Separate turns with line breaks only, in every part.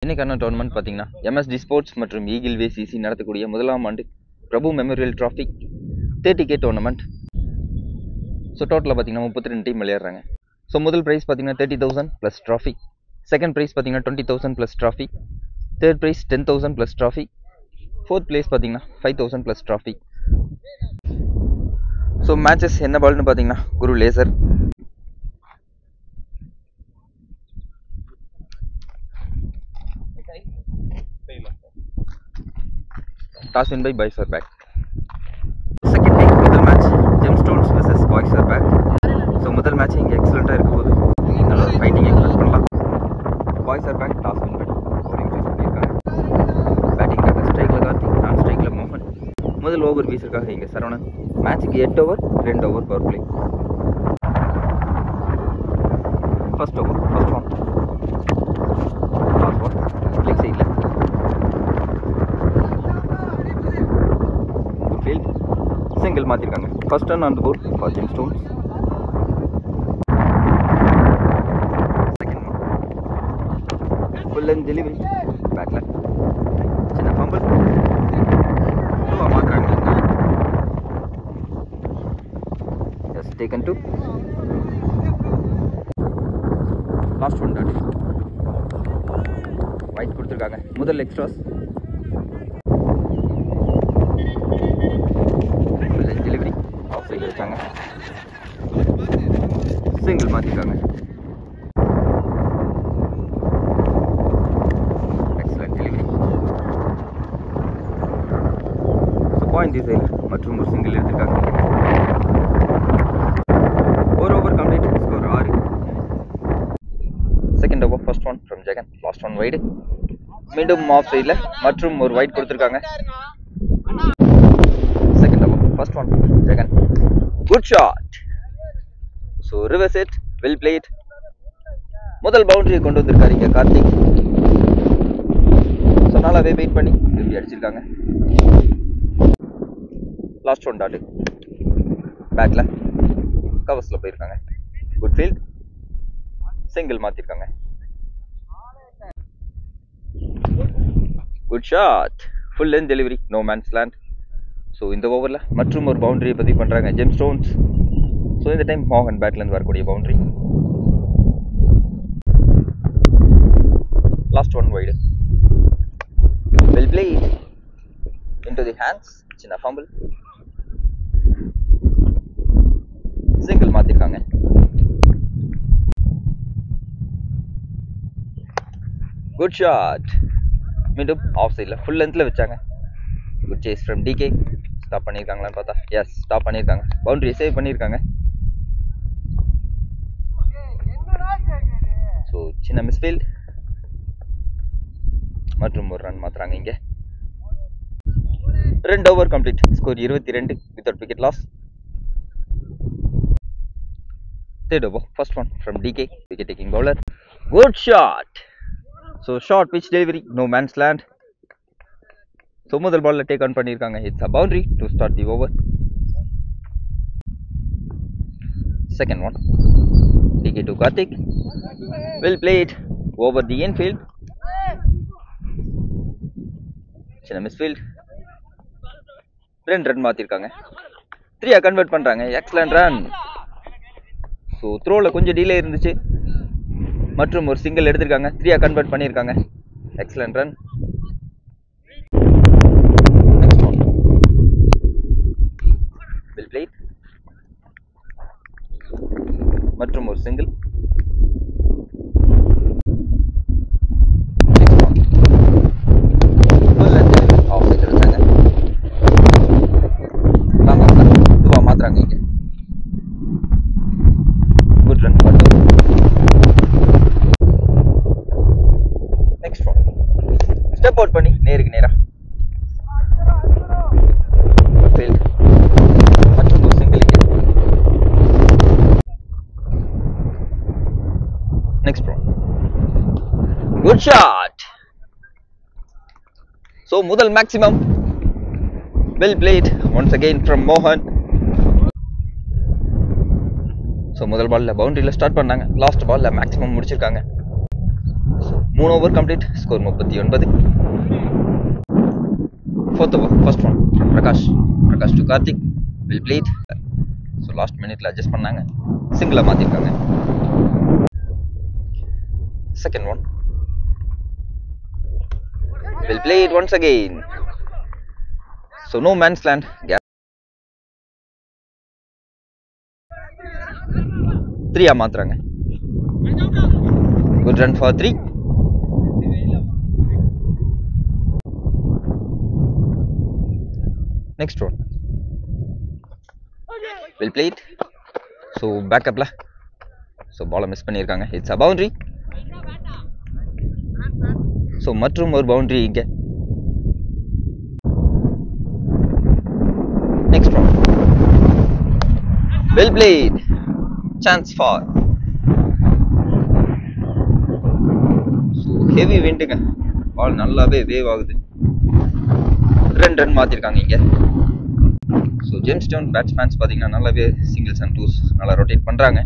இன்னைக்கான டோர்னமெண்ட் பார்த்தீங்கன்னா MSD sports மற்றும் ஈகிள் வேசிசி நடத்தக்கூடிய முதலாம் ஆண்டு Prabhu memorial trophy 30K tournament. So டோட்டலாக பார்த்தீங்கன்னா 32 டீம் விளையாடுறாங்க. ஸோ முதல் ப்ரைஸ் பார்த்தீங்கன்னா 30,000 ப்ளஸ் ட்ராஃபி, செகண்ட் ப்ரைஸ் பார்த்தீங்கன்னா 20,000 plus trophy, third prize 10,000 plus trophy, fourth place பார்த்தீங்கன்னா 5,000 ப்ளஸ் ட்ராஃபி. ஸோ மேட்சஸ் என்ன பால்னு பார்த்தீங்கன்னா Guru laser, toss win by boys are back. Second day முதல் match gemstones vs boys are back. So முதல் match இங்கே எக்ஸலண்ட்டாக இருக்க போது நல்ல ஒரு ஃபைட்டிங் எக்ஸ்பெக்ட் பண்ணலாம். Boys are back toss win பண்ணி பவுலிங் சூஸ் பண்ணியிருக்காங்க. பேட்டிங்காக ஸ்ட்ரைக்கில் கார்த்திக், நான் ஸ்ட்ரைக்கில் மோகன். முதல் ஓவர் வீசருக்காக இங்கே சரவணன். மேட்சுக்கு 8 over 2 over power play. First over first one last one leg சைடில் சிங்கிள் மாற்றிருக்காங்க. First run on the board for gemstones. Second one full and delivery பேக்கில் சின்ன ஃபம்பிள் மாற்றுறாங்க. Just taken to last one dot wide கொடுத்துருக்காங்க. முதல் extras delivery of சைடில் வச்சாங்க. Single மாற்றிருக்காங்க. Excellent delivery. ஸோ பாயிண்ட் திசையில் மற்றும் ஒரு சிங்கிள் எடுத்திருக்காங்க. ஒரு over complete, score 6. Second over first one from Jagan, last one wide. மீண்டும் ஆஃப் சைடில் மற்றும் ஒரு வைட் கொடுத்துருக்காங்க. Second over, first one, Jagan. Good shot. So reverse it, well played. முதல் பவுண்டரியை கொண்டு வந்திருக்காரு இங்கே கார்த்திக். ஸோ நல்லாவே வெயிட் பண்ணி திருப்பி அடிச்சிருக்காங்க. லாஸ்ட் ஒன் டாட்டு பேக்கில் கவர்ஸில் போயிருக்காங்க. குட் ஃபீல்ட், சிங்கிள் மாற்றிருக்காங்க. Good shot, full length delivery, no man's land. So இந்த ஓவரில் மற்றும் ஒரு பவுண்டரியை பதிவு பண்ணுறாங்க ஜெம்ஸ்டோன்ஸ். ஸோ இந்த டைம் மோகன் பேட்லேருந்து வரக்கூடிய boundary. Last one wide, well played into the hands, சின்ன ஃபம்பிள், சிங்கிள் மாற்றிருக்காங்க. குட் ஷாட், மீண்டும் ஆஃப் சைடில் ஃபுல் லென்த்தில் வச்சாங்க. Good chase from DK. Stop பண்ணியிருக்காங்களான்னு பார்த்தா எஸ், ஸ்டாப் பண்ணியிருக்காங்க. பவுண்டரியை சேவ் பண்ணியிருக்காங்க. ஸோ சின்ன மிஸ்ஃபீல்ட் மற்றும் ஒரு ரன் மாற்றுறாங்க இங்கே. 2 over complete, score 22 without wicket loss. Third over first one from DK, wicket taking bowler. Good shot. So short pitch delivery, no man's land. So முதல் பாலில் டேக் ஆன் பண்ணியிருக்காங்க. It's a boundary to start the over. Second one DK to Karthik, well played over the infield, சின்ன misfield. 2 run மாற்றிருக்காங்க. 3 convert பண்ணுறாங்க. Excellent run. So த்ரோவில் கொஞ்சம் delay இருந்துச்சு மற்றும் ஒரு சிங்கிள் எடுத்திருக்காங்க. 3 கன்வெர்ட் பண்ணியிருக்காங்க. Excellent run. பிளேட் மற்றும் ஒரு சிங்கிள். மாத்துறாங்க இங்க. Good run. Next one step out பண்ணி நேருக்கு நேரா ஃபீல்ட் மற்றும் ஒரு single. Next one. Good shot. So முதல் maximum. Well played once again from Mohan. So முதல் பாலில் பவுண்டரியில் ஸ்டார்ட் பண்ணாங்க. லாஸ்ட் பாலில் மேக்ஸிமம் முடிச்சிருக்காங்க. 3 over complete, score 39. Fourth over, first one from Prakash to Karthik, well played. So last minute la adjust பண்ணாங்க, சிங்கிளா மாத்திருக்காங்க. Second one, well played once again. So no man's land, gap 3 மாத்துறாங்க. Good run for 3. Next one, well played. So backup la, so ball miss பண்ணிருக்காங்க. It's a boundary. So மற்றும் ஒரு boundary இங்க. Next one, well played. Chance for. So heavy windங்க, ball நல்லாவே wave ஆகுது. 2 run மாத்திருக்காங்க இங்க. So Gemstone batsmans பாத்தீங்கன்னா நல்லாவே singles and twos நல்லா ரொட்டேட் பண்றாங்க.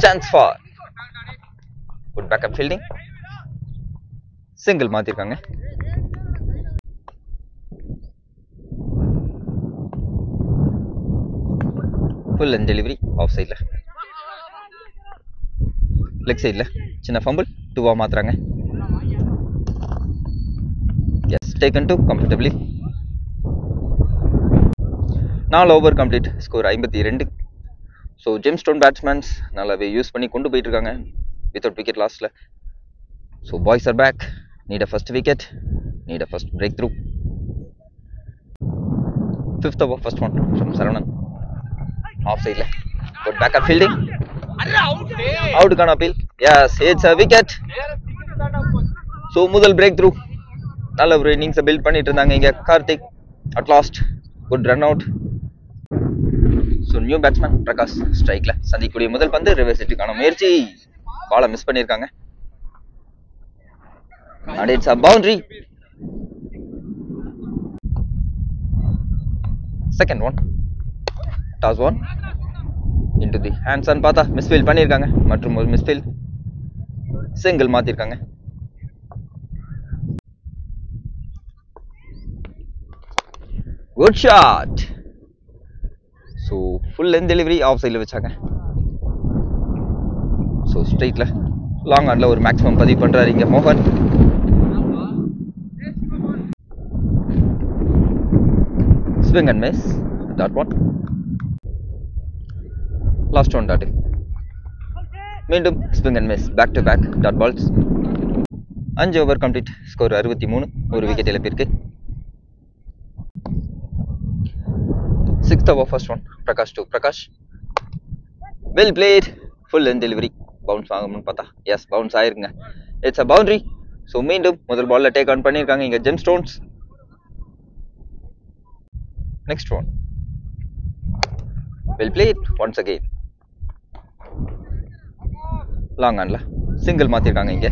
Chance for. Good backup fielding. Single மாத்திருக்காங்க. Full and delivery off side la, leg side la சின்ன fumble, 2 மாத்துறாங்க. Yes, taken to comfortably. 4 over complete, score 52. So Gemstone batsmans நல்லாவே use பண்ணி கொண்டு போயிட்டு இருக்காங்க without wicket lossல. So boys are back, need a first wicket, need a first breakthrough. Fifth over, first one from Saravanan, off side la, good backup fielding, out kana appeal. Yes, it's a wicket. So முதல் breakthrough, நல்ல ஒரு innings build பண்ணிட்டு இருந்தாங்க இங்க Karthik. At last good run out. So new batsman Prakash ஸ்ட்ரைக்ல சந்திக்கக்கூடிய முதல் பந்து, reverse ஹிட்டுக்கான முயற்சி, பாலை மிஸ் பண்ணிருக்காங்க. And it's a boundary. Second one, toss one into the hands and பார்த்தா மிஸ்ஃபீல்ட் பண்ணிருக்காங்க, மற்றும் ஒரு மிஸ்ஃபீல்ட், சிங்கிள் மாத்திருக்காங்க. Good shot. So full length delivery off side la வச்சாங்க. So straight la long on la ஒரு maximum பதிவு பண்றாரு இங்க மோகன். Swing and miss, that one. Last one dot. மீண்டும் swing and miss, back to back dot balls. 5 over complete, score 63, ஒரு wicket இழப்பிற்கு. Sixth over, first one, Prakash to Prakash, well played. Full length delivery, bounce ஆகும்னு பார்த்தா yes bounce ஆயிருங்க. It's a boundary. So மீண்டும் முதல் பால்ல take on பண்ணிருக்காங்க இங்க Gemstones. Next one, well played once again. Long on la single மாத்திருக்காங்க இங்க.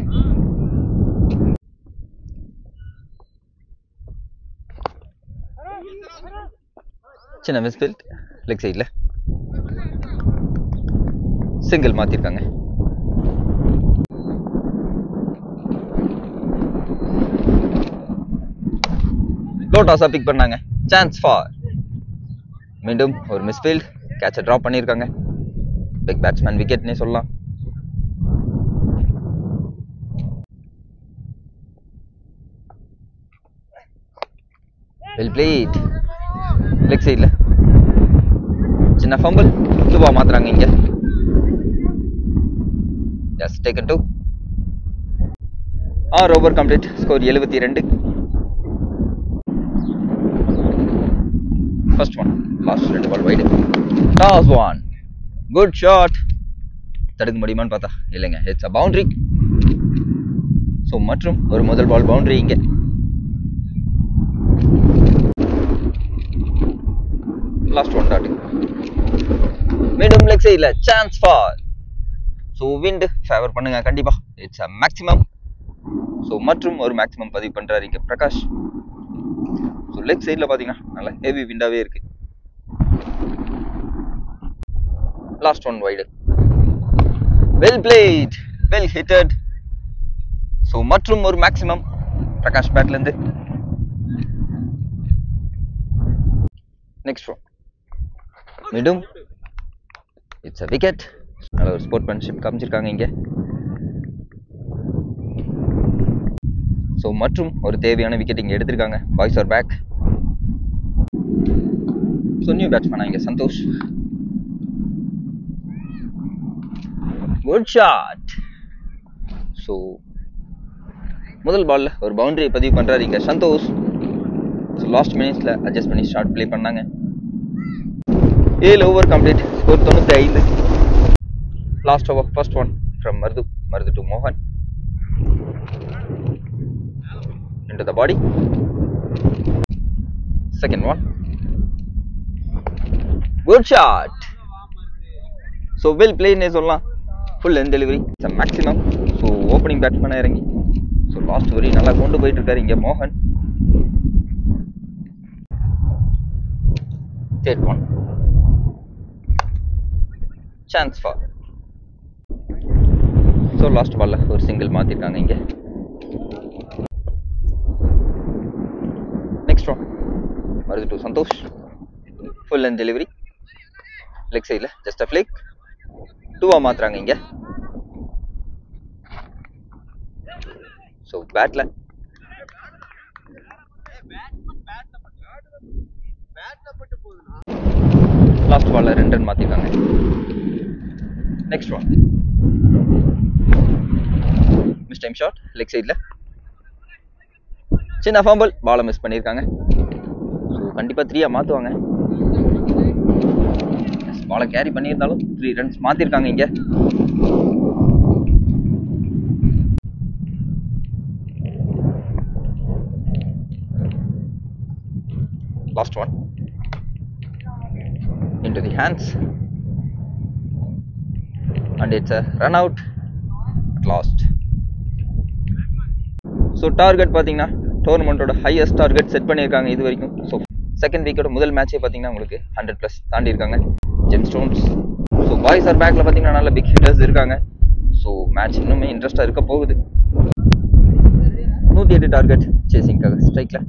சின்ன மிஸ்ஃபீல்ட், லெக் சைட்ல சிங்கிள் மாத்திருக்காங்க. லோ டாஸா பிக் பண்ணாங்க. Chance for. மீண்டும் ஒரு மிஸ்ஃபீல்ட், கேட்சை டிராப் பண்ணிருக்காங்க. பிக் பேட்ஸ்மேன் விக்கெட்னே சொல்லலாம். வெல் பிளேட், லெக் சைட்ல சின்ன ஃபம்பிள், 2 மாத்துறாங்க இங்க. Yes, taken 2. 6 over complete, score 72. First one, last 2 ball wide. Toss one, good shot. தடுக்க முடியுமான்னு பார்த்தா இல்லைங்க, it's a boundary. So மற்றும் ஒரு முதல் பால் பவுண்டரி இங்க. Last one dot. மீண்டும் லெக் சைட்ல chance for. So wind favour பண்ணுங்க கண்டிப்பா, இட்ஸ் அ மேக்ஸிமம். ஸோ மற்றும் ஒரு மேக்ஸிமம் பதிவு பண்றாரு இங்க பிரகாஷ். ஸோ லெக் சைட்ல பாத்தீங்கன்னா நல்லா ஹெவி விண்டாவே இருக்கு. Last one wide, well played, well hitted. So மற்றும் ஒரு மேக்ஸிமம் பிரகாஷ் பேட்லேருந்து. நெக்ஸ்ட் ரோ மீண்டும் இட்ஸ் அ விக்கெட். நல்ல ஒரு ஸ்போர்ட்மேன்ஷிப் காமிச்சிருக்காங்க இங்கே. ஸோ மற்றும் ஒரு தேவையான விக்கெட் இங்கே எடுத்திருக்காங்க. Boys are back. So new பேட்ஸ்மேனா இங்கே சந்தோஷ். Good shot. ஸோ முதல் பால்ல ஒரு பவுண்டரியை பதிவு பண்றாரு இங்கே சந்தோஷ். ஸோ லாஸ்ட் மினிட்ஸ்ல அட்ஜஸ்ட் பண்ணி ஷார்ட் பிளே பண்ணாங்க. 7 over complete. Score 95. Last over first one from Marudhu to மோகன். Into the body. Second one. Good shot. So well played ne solla. Full end delivery. It's a maximum. So opening batsman இறங்கி so last over நல்லா கொண்டு போயிட்டு இருக்காரு இங்க மோகன். Third one. Chance for. So last ball ஒரு single மாத்திருக்காங்க இங்க. Maruthu to Santhosh. Full and delivery. Leg சைடில் ஜஸ்ட் அ ஃபிளிக். 2-ஆ மாத்துறாங்க இங்க. ஸோ பேட்ல லாஸ்ட் பால்ல 2 ரன் மாத்திருக்காங்க. Next one miss time shot leg சைடில். சின்ன ஃபம்பிள், பாலை மிஸ் பண்ணியிருக்காங்க. ஸோ கண்டிப்பாக 3-ஆ மாற்றுவாங்க. பாலை கேரி பண்ணியிருந்தாலும் 3 ரன்ஸ் மாற்றிருக்காங்க இங்கே. Last one into the hands and it's a run out at last. So target பார்த்தீங்கன்னா டோர்னமெண்ட்டோட ஹையஸ்ட் டார்கெட் செட் பண்ணியிருக்காங்க இது வரைக்கும். ஸோ செகண்ட் வீக்கோட முதல் மேட்சே பார்த்தீங்கன்னா உங்களுக்கு 100+ தாண்டி இருக்காங்க gem stones. So boys are பேக்கில் பார்த்தீங்கன்னா நல்ல பிக் ஹிட்டர்ஸ் இருக்காங்க. ஸோ மேட்ச் இன்னுமே இன்ட்ரெஸ்டாக இருக்க போகுது. 108 டார்கெட் சேசிங்காக ஸ்ட்ரைக்கில்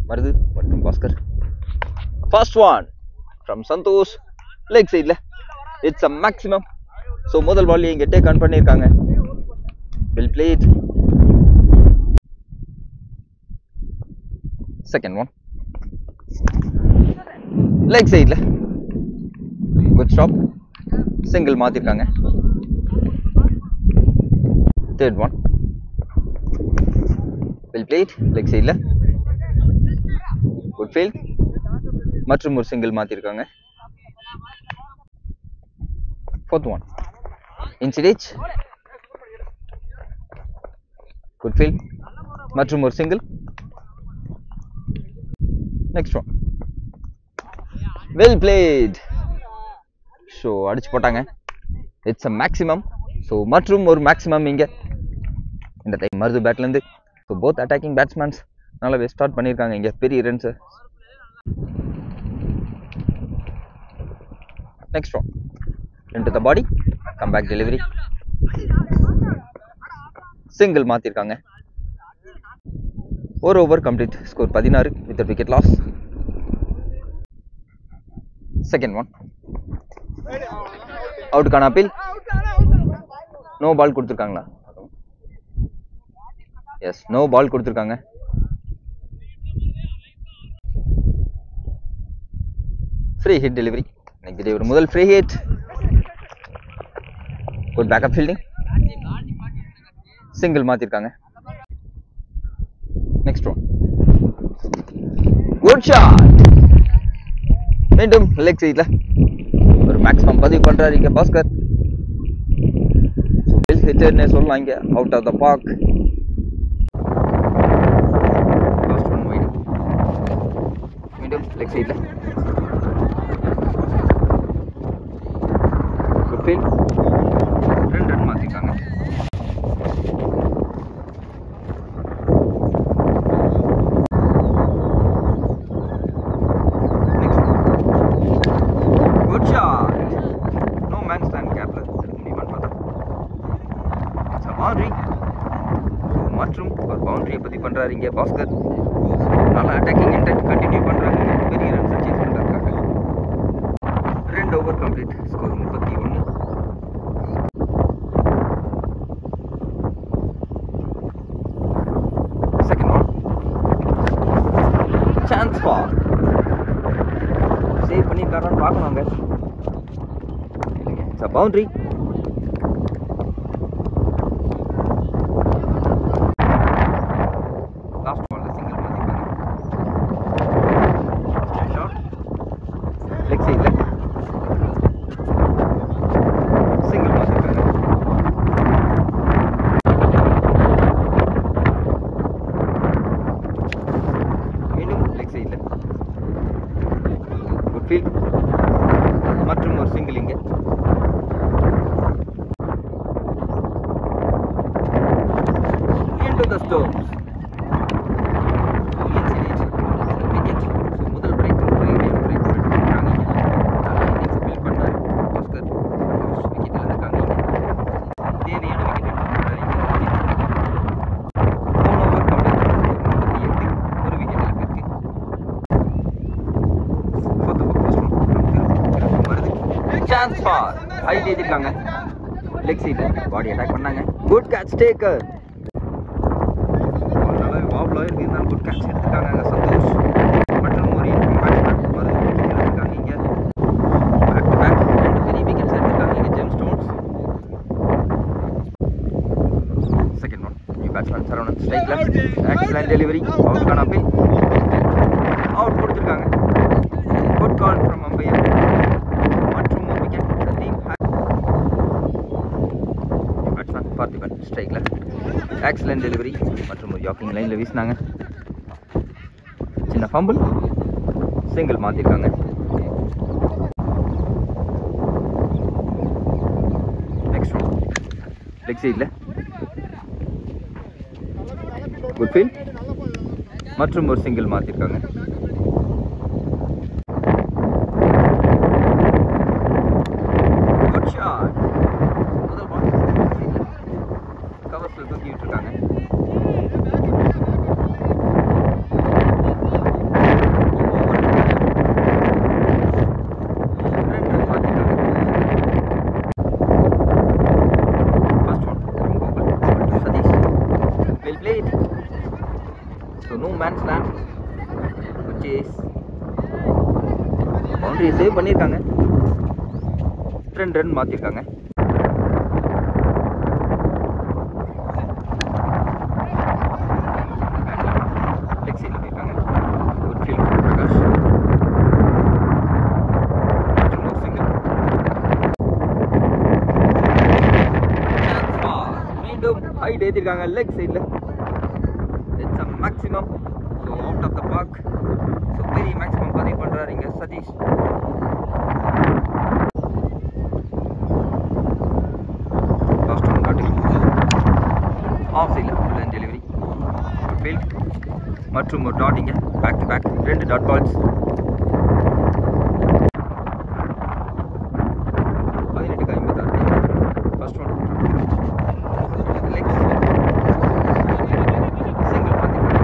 மருது மற்றும் Bhaskar. First one from Santhosh leg சைடில். It's a maximum. ஸோ முதல் பால் இங்கே டேக் ஆன் பண்ணியிருக்காங்க. Well played. Second one leg சைடில் குட் ஸ்டாப். சிங்கிள் மாற்றிருக்காங்க. Third one well played leg சைடில் குட் ஃபீல்ட் மற்றும் ஒரு சிங்கிள் மாற்றிருக்காங்க. Fourth one inside edge good field மற்றும் ஒரு single. Next one well played. So அடிச்சு போட்டாங்க. It's a maximum. ஸோ மற்றும் ஒரு மேக்ஸிமம் இங்கே இந்த டைம் மருது பேட்லேருந்து. ஸோ போத் அட்டாக்கிங் பேட்ஸ்மேன்ஸ் நல்லாவே ஸ்டார்ட் பண்ணியிருக்காங்க இங்கே பெரிய runs. Next one into the body, come back delivery. Single மாற்றிருக்காங்க. ஒரு over complete. Score 16 with wicket loss. Second one அவுட்டுக்கான அப்பீல். நோ பால் கொடுத்துருக்காங்களா? எஸ், நோ பால் கொடுத்துருக்காங்க. Free hit delivery. இன்னைக்கு ஒரு முதல் free hit. Good backup fielding. Single மாற்றிருக்காங்க. Next one good shot. மீண்டும் லெக் சைடில் ஒரு மேக்ஸிமம் பதிவு பண்ணுறாரு இங்கே பாஸ்கர். வெல் ஹிட்டர்னே சொல்லலாம் இங்கே. Out of the park. Last one wide. மீண்டும் லெக் சைடில் குட் ஃபீல்ட். 2 ரன் மாற்றிருக்காங்க. Good shot. No man's land கேப்ல எடுக்க முடியுமா? பவுண்டரி மற்றும் ஒரு பவுண்டரியை பற்றி பண்ணுறாரு இங்கே பாஸ்கர். நல்லா அட்டாக்கிங் இன்டென்ட் கண்டினியூ பண்ணுறாங்க. பெரிய ரன்ஸை சேஸ் பண்ணுறாங்க. 2 over complete. Score 31. Second ball chance for save பண்ணியிருக்காரான்னு பார்க்கணுங்க. It's a boundary. லாஸ்ட் பால்ல சிங்கிள் மாத்திருக்காங்க. ஷாட் லெக் சைட்ல சிங்கிள் மாத்திருக்காங்க. மீண்டும் லெக் சைட்ல குட் ஃபீல்ட் மற்றும் ஒரு சிங்கிள் இங்கே. into the stones. முதல் பிரேக் பண்ணார் பாஸ்கர். விக்கெட்டில் இருக்காங்க. தேவையான விக்கெட் 3 ஓவர் கம்ப்ளீட். 38. ஒரு விக்கெட் இருக்கு. சான்ஸ் ஃபார் ஹைட் ஏற்றிருக்காங்க. லெக் சைடு பாடி அட்டாக் பண்ணாங்க. Good catch taker. வாப்லாக இருக்குது. இருந்தாலும் குட் கேட்ச் எடுத்துருக்காங்க அங்கே சந்தோஷ் மற்றும் ஒரு பேட்ஸ்மேன் இருக்காங்க இங்கே. பேக் டு பேக் 2 பெரிய விக்கெட்ஸ் எடுத்துருக்காங்க இங்கே gem stones. Second one new batsman Saravanan ஸ்ட்ரைக்கில் எக்ஸலன்ட் டெலிவரி. அவுட்டுக்கான அப்பீல். அவுட் கொடுத்துருக்காங்க. குட் கால் ஃப்ரம் அம்பையர் மற்றும் ஒரு விக்கெட். டீம் பேட்ஸ்மேன் பார்த்திபன் ஸ்ட்ரைக்கில் எக்ஸலன்ட் டெலிவரி மற்றும் ஒரு யாக்கிங் லைனில் வீசினாங்க. சின்ன ஃபம்பிள் சிங்கிள் மாற்றிருக்காங்க. நெக்ஸ்ட் ஒன் லெக் சைடில் குட் ஃபீல்ட் மற்றும் ஒரு சிங்கிள் மாற்றிருக்காங்க. Good shot. முதல் பால் கவர்ஸில் தூக்கி விட்டுருக்காங்க. பவுண்டரி சேவ் பண்ணியிருக்காங்க. 2 ரன் மாற்றிருக்காங்க. லெக் சைடில் போயிருக்காங்க. குட் ஃபீல்ட் பிரகாஷ் மற்றும் ஒரு சிங்கிள். மீண்டும் ஹைட் ஏற்றிருக்காங்க லெக் சைடில். It's a maximum. So out of the park. So பெரிய மேக்ஸிமம் பதிவு பண்ணுறாரு இங்கே சதீஷ். லாஸ்ட் ஒன் காட்டி ஆஃப் சைடில் ஃபுல் அண்ட் டெலிவரி. ஃபீல்ட் மற்றும் ஒரு டாட் இங்கே. Back to back 2 dot balls. 18-56. First one legs single பார்த்திருக்காங்க.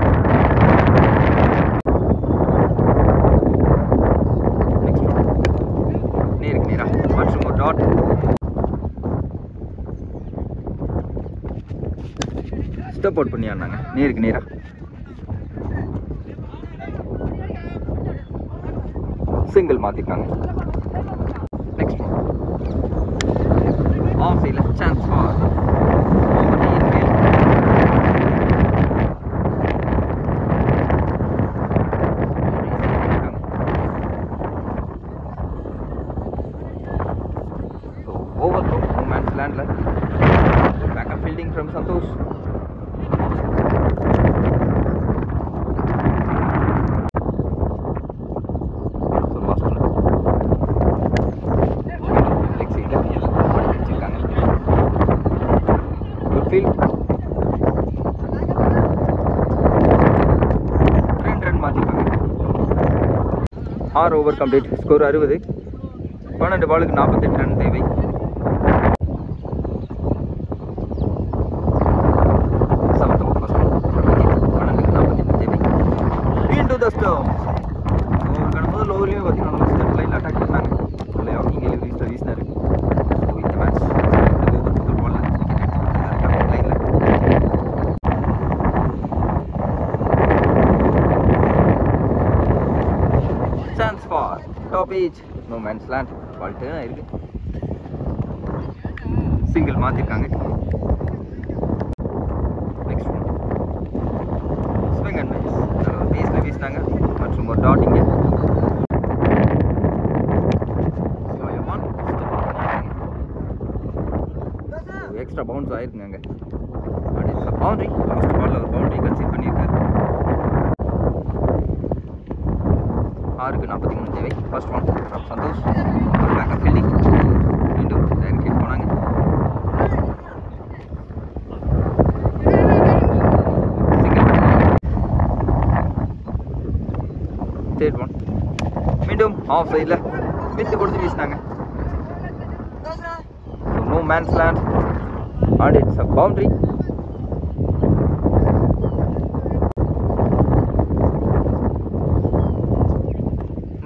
நெக்ஸ்ட் ஒன் நேருக்கு நேராக மற்றும் ஒரு டாட். ஸ்டெப் அவுட் பண்ணி ஆனாங்க நேருக்கு நேராக. சிங்கிள் மாற்றிருக்காங்க. நெக்ஸ்ட் ஒன் ஆஃப் சைடில் chance for over the infield. So over throw no man's லேண்டில். Backup fielding from Santhosh. Field 2 run மாற்றிருக்காங்க. 6 ஓவர் கம்ப்ளீட். ஸ்கோர் 60. 12 பாலுக்கு 48 ரன் தேவை. Man's land. பால் டர்ன் இருக்கு. சிங்கிள் மாற்றிருக்காங்க. Next one swing and miss. பேஸில் வீசினாங்க மற்றும் ஒரு டாட் இங்கே. எக்ஸ்ட்ரா பவுன்ஸ் ஆயிருக்குங்க அங்கே. பவுண்டரி லாஸ்ட் பாலில் ஒரு பவுண்டரி கன்சீட் பண்ணியிருக்காரு. 6-43 தேவை. First one from Santhosh. ஒரு பேக்கப் ஃபீல்டிங். மீண்டும் டைரக்ட் ஹிட் போனாங்க. தேர்ட் ஒன் மீண்டும் ஆஃப் சைடில் வித்து கொடுத்து வீசினாங்க. So no man's land and it's a boundary.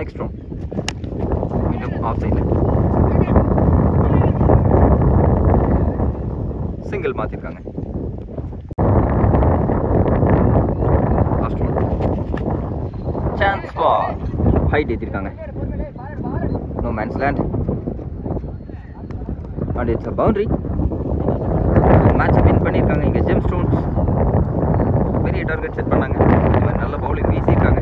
Next one மீண்டும் ஆஃப் சைடில் சிங்கிள் மாற்றிருக்காங்க. Last one chance for height ஏற்றிருக்காங்க. No man's land and it's a boundary. Match win பண்ணியிருக்காங்க. இங்கே ஜெம் ஸ்டோன்ஸ் பெரிய டார்கெட் செட் பண்ணாங்க. இந்த மாதிரி நல்ல பவுலிங் வீசியிருக்காங்க.